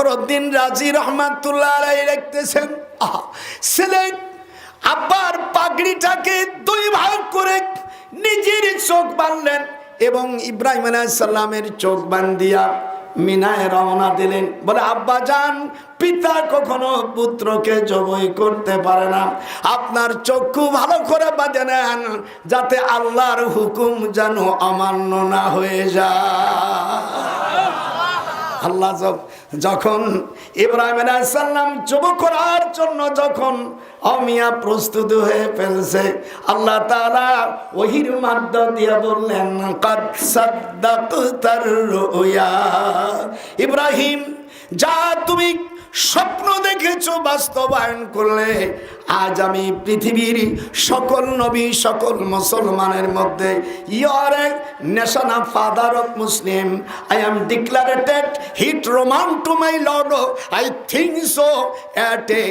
ফখরুদ্দিন রাজি রহমাতুল্লাহ আলাইহি লিখতেছেন, ছেলে আব্বার পাগড়িটাকে দুই ভাগ করে নিজের চোখ বাঁধলেন এবং ইব্রাহিম আলাইহিস সালামের চোখ বাঁধিয়া মিনায় রওনা দিলেন। বলে, আব্বা যান, পিতা কখনো পুত্রকে জবাই করতে পারে না, আপনার চক্ষু ভালো করে বাঁধে নেন যাতে আল্লাহর হুকুম যেন অমান্য না হয়ে যায়। আল্লাহ যখন ইব্রাহিম আলাইহিস সালাম জব করার জন্য যখন অমিয়া প্রস্তুত হয়ে ফেলছে, আল্লাহ তাআলা ওহীর মাধ্যম দিয়ে বললেন, কাদ সাদ্দাকতার রুয়া, ইব্রাহিম যা তুমি স্বপ্ন দেখেছো বাস্তবায়ন করলে আজ আমি পৃথিবীর সকল নবী সকল মুসলমানের মধ্যে you are a nation of father of Muslim, I am declared hit Roman to my lord, I think so at a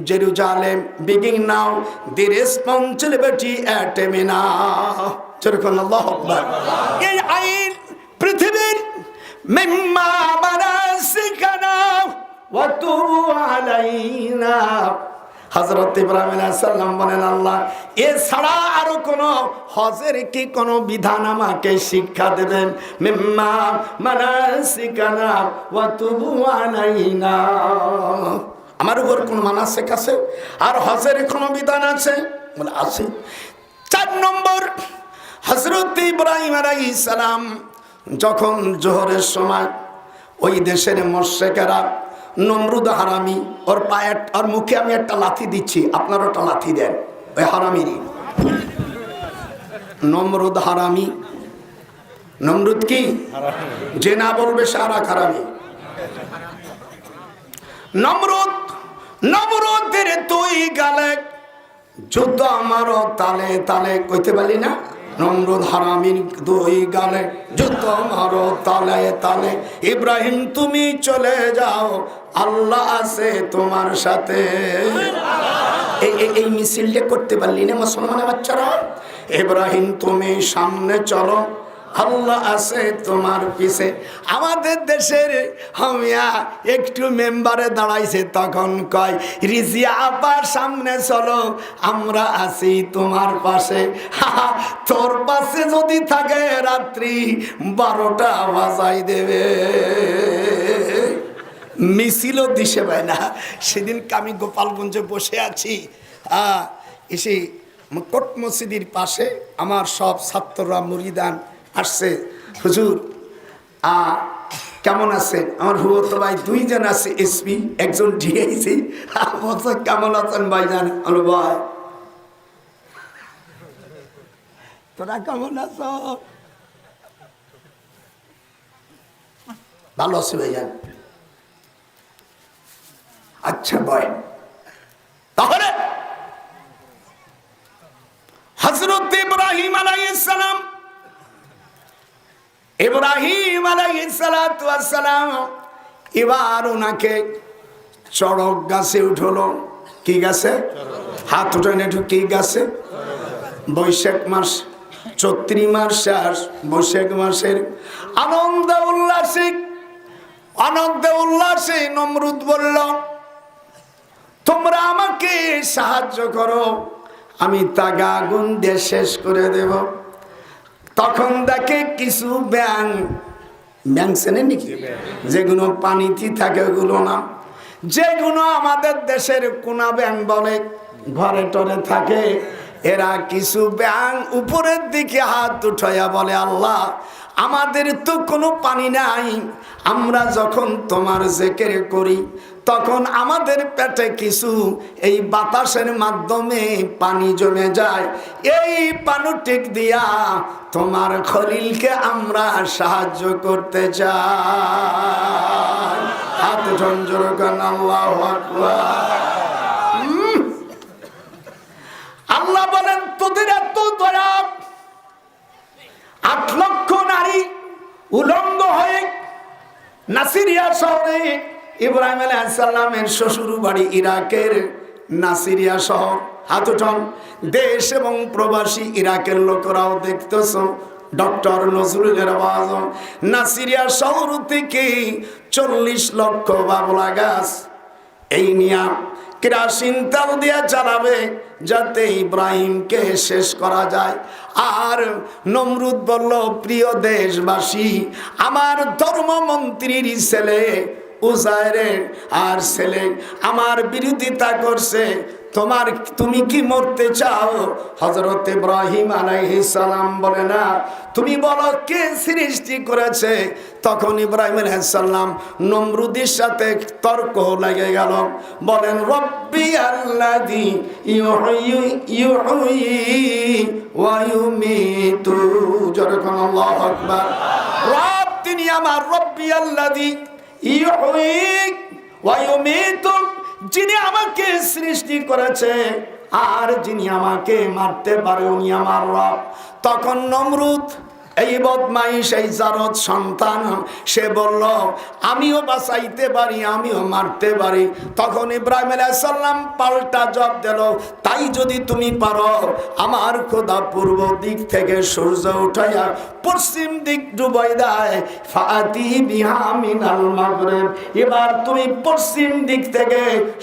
Jerusalem begin now the responsibility at a Mina. যেরকম আল্লাহু আকবার। এই আইন পৃথিবীর মিম্মা মানাসিকানা ওয়াতুবু আলাইনা। হযরত ইব্রাহিম আলাইহিস সালাম বলেন, আল্লাহ এছাড়া আরো কোন হজের কি কোন বিধান আমাকে শিক্ষা দেবেন? মিম্মা মানাসিকানা ওয়াতুবু আলাইনা, আমার উপর কোন মানাসিক আছে আর হজের কোন বিধান আছে? বলে আছে। 4 নম্বর, হযরত ইব্রাহিম আলাইহিস সালাম যখন জোহরের সময় ওই দেশের মুশরিকেরা নমরুদ হারামি ওর পায়ে আর মুখে আমি একটা লাথি দিচ্ছি, আপনারা একটা লাথি দেন ওই হারামিরই। নমরুদ হারামি, নমরুদ কি যে না বলবে সারা হারামি। নমরুদের তুই গালে যুদ্ধ আমারও তালে তালে, কইতে পারি না? নমরুদ হারামির দুই গালে যুদ্ধ মারো তালে তালে, ইব্রাহিম তুমি চলে যাও আল্লাহ আছে তোমার সাথে। এই মিছিলটা করতে পারলি না মুসলমানের বাচ্চারা? ইব্রাহিম তুমি সামনে চলো আল্লাহ আছে তোমার পিছে। আমাদের দেশের হামিয়া একটু মেম্বারে দাঁড়াইছে, তখন কয় রিজিয়া আপার সামনে চলো আমরা আছি তোমার পাশে। তোর পাশে যদি থাকে রাত্রি 12টা বাজাই দেবে। মিছিলও দিশে পায় না। সেদিনকে আমি গোপালগঞ্জে বসে আছি, এসে কোট মসজিদের পাশে আমার সব ছাত্ররা মুরিদান আসছে, হুজুর কেমন আছেন? আমার হুয়তো ভাই 2 জন আছে এসপি, একজন ডিআইসি। বলছে কেমন আছেন ভাইজান? আলো ভাই তোরা কেমন আছো? ভালো আছি ভাইজান। আচ্ছা ভাই, তাহলে হযরত ইব্রাহিম আলাইহিস সালাম এবার ওনাকে চড়ক গাছে উঠলো। কি গাছে? হাত উঠানে কি গাছে? বৈশাখ মাস, চৈত্র মাস আর বৈশাখ মাসের আনন্দে উল্লাসে নমরুদ বলল, তোমরা আমাকে সাহায্য করো, আমি তাগা আগুন দিয়ে শেষ করে দেব। তখন দেখে কিছু ব্যাং চেনে নাকি? যেগুলো পানিতে থাকে ওগুলো না, যেগুলো আমাদের দেশের কোনা ব্যাং বলে ঘরে টরে থাকে, এরা কিছু ব্যাং উপরের দিকে হাত উঠাইয়া বলে, আল্লাহ আমাদের তো কোনো পানি নাই, আমরা যখন তোমার জিকির করি তখন আমাদের পেটে কিছু এই বাতাসের মাধ্যমে পানি জমে যায়, এই পানুটিক দিয়া তোমার খলিলকে আমরা সাহায্য করতে চাই। হাত ঝঞ্ঝর গান আল্লাহু আকবার। আল্লাহ বলেন, তোদের এত দয়া, 8 লক্ষ নারী উলঙ্গ হয়ে নাসিরিয়া শহরে, ইব্রাহিম আলাইহিস সালামের শ্বশুর বাড়ি ইরাকের নাসিরিয়া শহর। হাত উঠান, দেশ এবং প্রবাসী ইরাকের লোকেরাও দেখতেছ, ডক্টর নজরুলের আওয়াজ, নাসিরিয়া শহর থেকে 40 লক্ষ বাবলা গাছ এই নিয়া কেরাসিন তেল দিয়ে জ্বালাবে যাতে ইব্রাহিমকে শেষ করা যায়। আর নমরুদ বলল, প্রিয় দেশবাসী, আমার ধর্মমন্ত্রীর ছেলে উজাইরের আর ছেলে আমার বিরোধিতা করছে, তুমি কি মরতে চাও? হযরত ইব্রাহিম আলাইহিস সালাম বলে, না, তুমি বলো কে সৃষ্টি করেছে। তখন ইব্রাহিম আলাইহিস সালাম নমরুদের সাথে তর্ক লেগে গেল, বলেন, রব্বি আল্লাযী ইউহয়ী ওয়া ইউমীতু। যখন আল্লাহু আকবার, রব তিনি আমার, রব্বি আল্লাযী ইউহয়ী ওয়া ইউমীতু, যিনি আমাকে সৃষ্টি করেছে আর যিনি আমাকে মারতে পারে উনি আমার রব। তখন নমরুদ, এই বদমাইশ, এই জারদ সন্তান, সে বলল, আমিও বাঁচাইতে পারি, আমিও মারতে পারি। তখন ইব্রাহিম আলাইহিস সালাম পাল্টা জবাব দিল, তাই যদি তুমি পারো, আমার খোদা পূর্ব দিক থেকে সূর্য উঠাইয়া পশ্চিম দিক ডুবাই দেয়, ফাতি বিহা মিনাল মাগরিব, এবার তুমি পশ্চিম দিক থেকে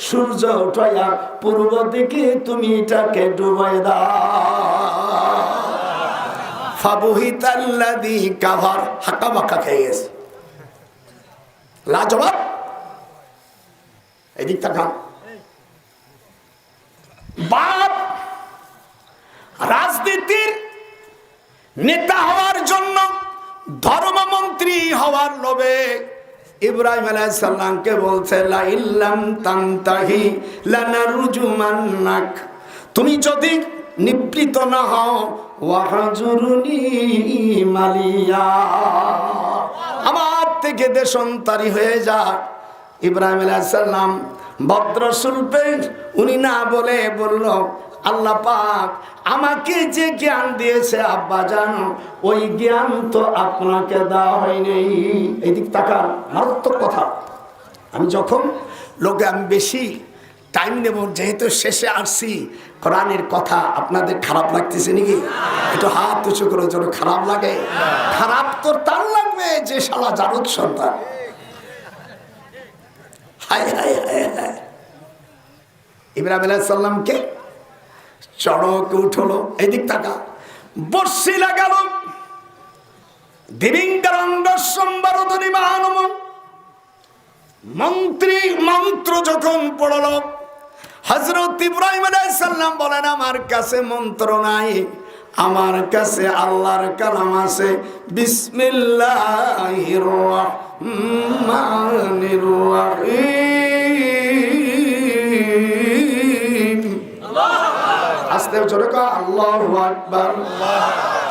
সূর্য উঠাইয়া পূর্ব দিকে তুমি এটাকে ডুবাই দাও। ফাবুহিতাল্লাযী কাফার, হাক্কা বাক্কা খেয়ে গেছে, লাজবাব। এই দিকটা খান। বাপ রাজনীতির নেতা হওয়ার জন্য, ধর্মমন্ত্রী হওয়ার লোভে ইব্রাহিম আলাইহিস সালামকে বলছে, লা ইল্লাম তানতাহি লানারজুমান্নাক, তুমি যদি নিবৃত না হও, ওয়াহজুরুনি মালিয়া, আমার থেকে দেশান্তরী হয়ে যা। ইব্রাহিম আলাইহিস সালাম ভদ্র শিল্পে উনি না বলে বলল, আল্লাহ পাক আমাকে যে জ্ঞান দিয়েছে আব্বা জানো, ওই জ্ঞান তো আপনাকে দেওয়া হয়নি। এদিক তাকান, মারাত্মক কথা। আমি যখন লোকে আমি বেশি টাইম নেব, যেহেতু শেষে আসছি, কোরআনের কথা আপনাদের খারাপ লাগতেছে নাকি? একটু হাত উঁচু করে, যেন খারাপ লাগে। খারাপ তো তার লাগবে যে শালা জারদ সন্তান। হায় হায় হায় হায়। ইব্রাহিম আলাইহিস সালামকে চড়কে উঠলো, এদিক তাকা, বর্ষি লাগালো, দিবিঙ্গরঙ্গ সম্বরধনি মানম, মন্ত্রী মন্ত্র যখন পড়ল, হযরত ইব্রাহিম আলাইহিস সালাম বলেন, আমার কাছে মন্ত্র নাই, আমার কাছে আল্লাহর কালাম আছে। বিসমিল্লাহির রহমানির রহিম। আস্তে জোরে কও, আল্লাহু আকবার।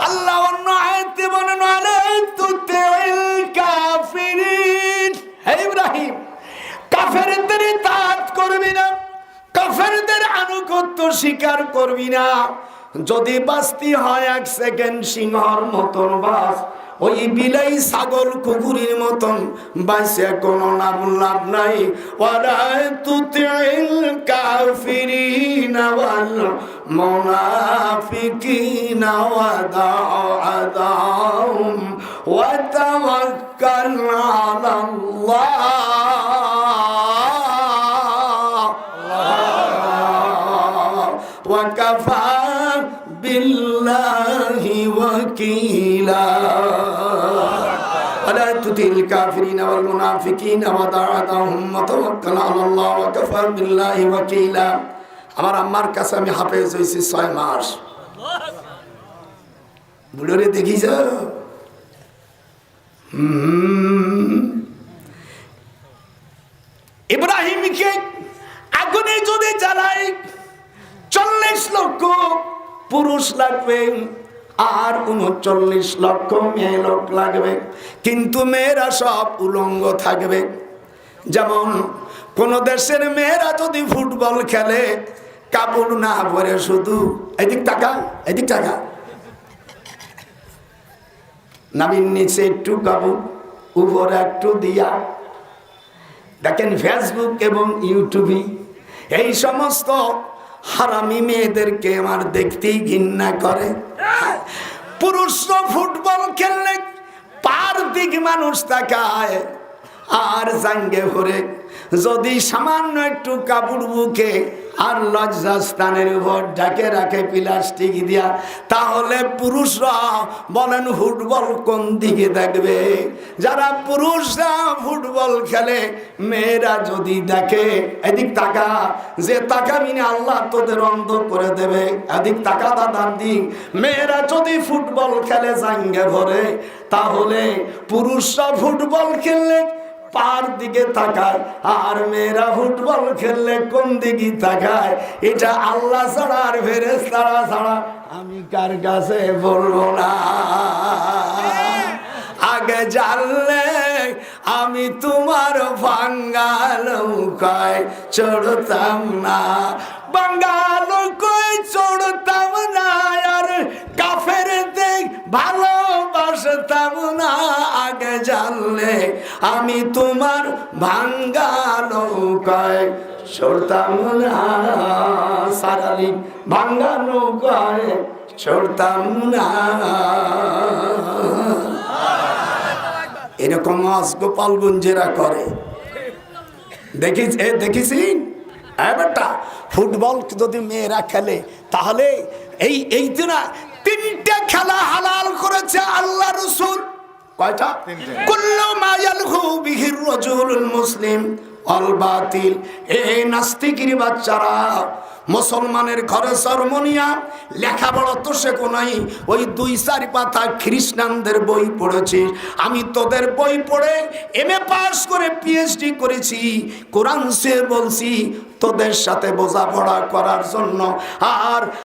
আল্লাহ অন্য আয়াতে বলেন, ওয়ালা তুতিল কাফিরিন। হে ইব্রাহিম, কাফেরদের ইতাআত করবি না, কাফেরদের আনুগত্য স্বীকার করবি না। যদি বাঁচতে হয় 1 সেকেন্ড সিংহর মতন বাস, ওই বিলাই ছাগল কুকুরের মতন বাঁচে কোনো লাভ নাই। ওয়ালা তুতিল কাফিরিনা ওয়াল মুনাফিকিনা ওয়াদা'আহুম ওয়া তাওয়াক্কাল আলাল্লাহ ওয়া কাফা বিল্লাহি ওয়াকিলা। ولا تطع الكافرين والمنافقين ودعهم وتوكل على الله وكفى بالله وكيلا। আমার আম্মার কাছে আমি হাফেজ হইছি 6 মাস। বুড়োরে দেখিছ? ইব্রাহিমকে আগুনে যদি জ্বালাই 40 লক্ষ পুরুষ লাগবে আর 39 লক্ষ মেয়ে লোক লাগবে, কিন্তু মেয়েরা সব উলঙ্গ থাকবে। যেমন কোন দেশের মেয়েরা যদি ফুটবল খেলে, কাপড় না পরে শুধু এদিক টাকা এদিক টাকা, নামির নিচে একটু কাপড়, উপরে একটু দিয়া। দেখেন ফেসবুক এবং ইউটিউবে এই সমস্ত হারামি মেয়েদেরকে আমার দেখতেই ঘৃণা করে। পুরুষরা ফুটবল খেললে পার দিক মানুষ তাকায় আর জাঙ্গে ভরে, যদি সামান্য একটু কাপড় বুকে আর লজ্জাস্থানের উপর ঢাকে রাখে প্লাস্টিক দিয়া, তাহলে পুরুষরা বলেন ফুটবল কোন দিকে দেখবে? যারা পুরুষরা ফুটবল খেলে মেয়েরা যদি দেখে এদিক তাকা, যে তাকাবি না আল্লাহ তোদের অন্ধ করে দেবে, এদিক তাকা দাদার দিক। মেয়েরা যদি ফুটবল খেলে জাঙ্গে ভরে, তাহলে পুরুষরা ফুটবল খেললে পার দিকে তাকায় আর মেয়েরা ফুটবল খেললে কোন দিকে তাকায়? এটা আল্লাহ ছাড়া আর ফেরেশতারা ছাড়া আমি কার কাছে বলবো না। আগে জানলে আমি তোমার ভাঙ্গা নৌকায় চড়তাম না, ভাঙ্গা নৌকায় চড়তাম না, আর কাফের দেখ ভালোবাসতাম না। আগে জানলে আমি তোমার ভাঙ্গা নৌকায় চড়তাম না, সারালি ভাঙ্গা নৌকায় চড়তাম না। এরকম আজ গোপালগঞ্জেরা করে, দেখেছি বেটা। ফুটবল যদি মেয়েরা খেলে তাহলে এই তো না, তিনটা খেলা হালাল করেছে আল্লাহ রাসূল। কয়টা? কুল্লু মা ইয়ালহু বিহির রাজুলুল মুসলিম আল বাতিল। এই নাস্তিকের বাচ্চারা, মুসলমানের ঘরে হারমোনিয়াম, লেখাপড়া তো শেখো নাই, ওই 2-4 পাতা খ্রিস্টানদের বই পড়েছিস। আমি তোদের বই পড়ে MA পাস করে PhD করেছি, কোরআন সে বলছি তোদের সাথে বোঝাপড়া করার জন্য। আর